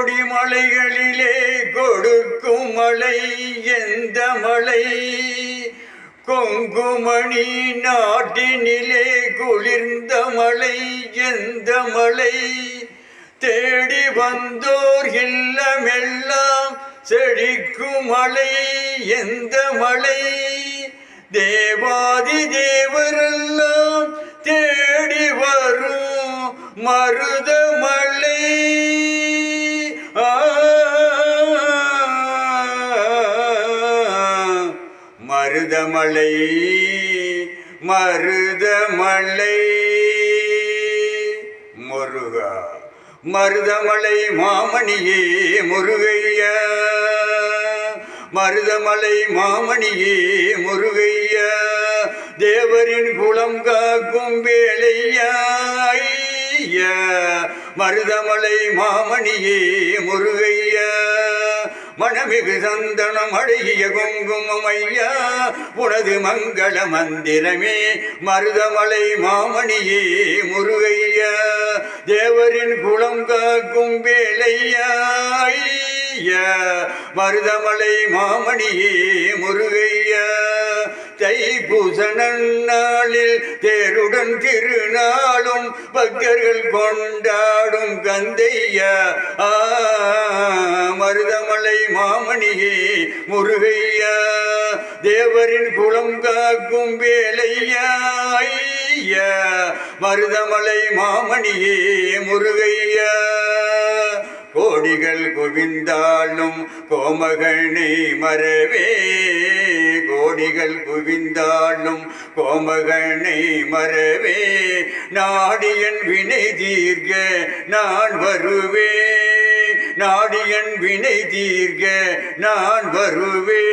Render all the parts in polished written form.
கோடி மலைகளிலே கொடுக்கும் மலை எந்த மலை? கொங்குமணி நாட்டினிலே குளிர்ந்த மலை எந்த மலை? தேடி வந்தோர் இல்லமெல்லாம் செழிக்கும் மலை எந்த மலை? தேவாதி தேவரெல்லாம் தேடி வரும் மருதமலை. மருதமலை மருதமலை முருகா மருதமலை மாமணியே முருகையா மருதமலை மாமணியே முருகையா தேவரின் குலம் காக்கும் வேலையா மருதமலை மாமணியே முருகையா மணமிகு சந்தனம் அழகிய குங்குமம் ஐயா உனது மங்கள மந்திரமே மருதமலை மாமணியே முருகையா தேவரின் குலம் காக்கும் வேலையா மருதமலை மாமணியே முருகையா தைப்பூச நன்னாளில் தேருடன் திருநாளும் பக்தர்கள் கொண்டாடும் கந்தையா மருதமலை மாமணியே முருகையா தேவரின் குலம் காக்கும் வேலையா மருதமலை மாமணியே முருகையா கோடிகள் குவிந்தாலும் கோமகனை மறவே கோடிகள் குவிந்தாலும் கோமகனை மறவே நாடியன் வினை தீர்க்க நான் வருவே நாடியன் வினை தீர்க்க நான் வருவே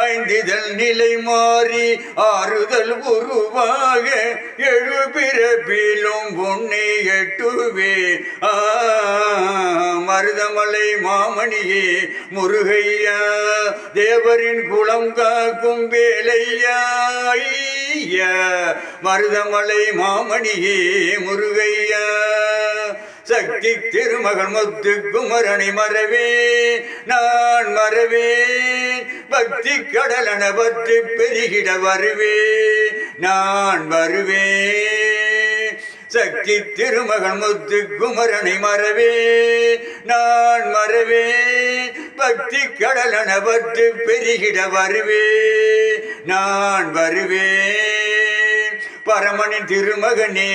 ஐந்திதழ் நிலை மாறி ஆறுதல் உருவாக எழுபிறப்பிலும் உன்னை எட்டுவே மருதமலை மாமணியே முருகையா தேவரின் குலம் காக்கும் வேலையா மருதமலை மாமணியே முருகையா சக்தி திருமகன் முத்து குமரனை மறவே நான் மறவே பக்தி கடலன பற்றி பெருகிட வருவே நான் வருவே சக்தி திருமகன் முத்து குமரனை மறவே நான் மறவே பக்தி கடலன பற்றி பெருகிட வருவே நான் வருவே பரமனின் திருமகனே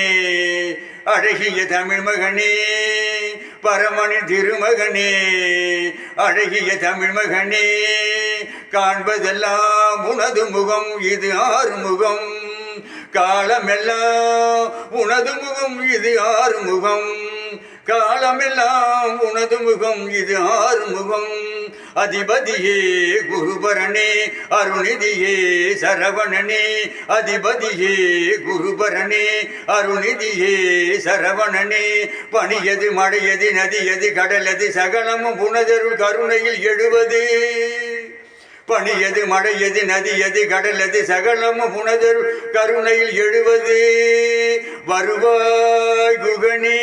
அழகிய தமிழ் மகனே பரமனின் திருமகனே அழகிய தமிழ் மகனே காண்பதெல்லாம் உனது முகம் இது ஆறுமுகம் காலமெல்லாம் உனது முகம் இது ஆறுமுகம் காலமெல்லாம் உனது முகம் இது ஆறுமுகம் அதிபதியே குருபரனே அருணிதியே சரவணனே அதிபதியே குருபரனே அருணிதியே சரவணனே பணியது மழையது நதியது கடலது சகலமும் உனதருள் கருணையில் எழுவது பணியது மழையது நதியது கடலது சகலமும் உனதருள் கருணையில் எழுவது வருவாய் குகனே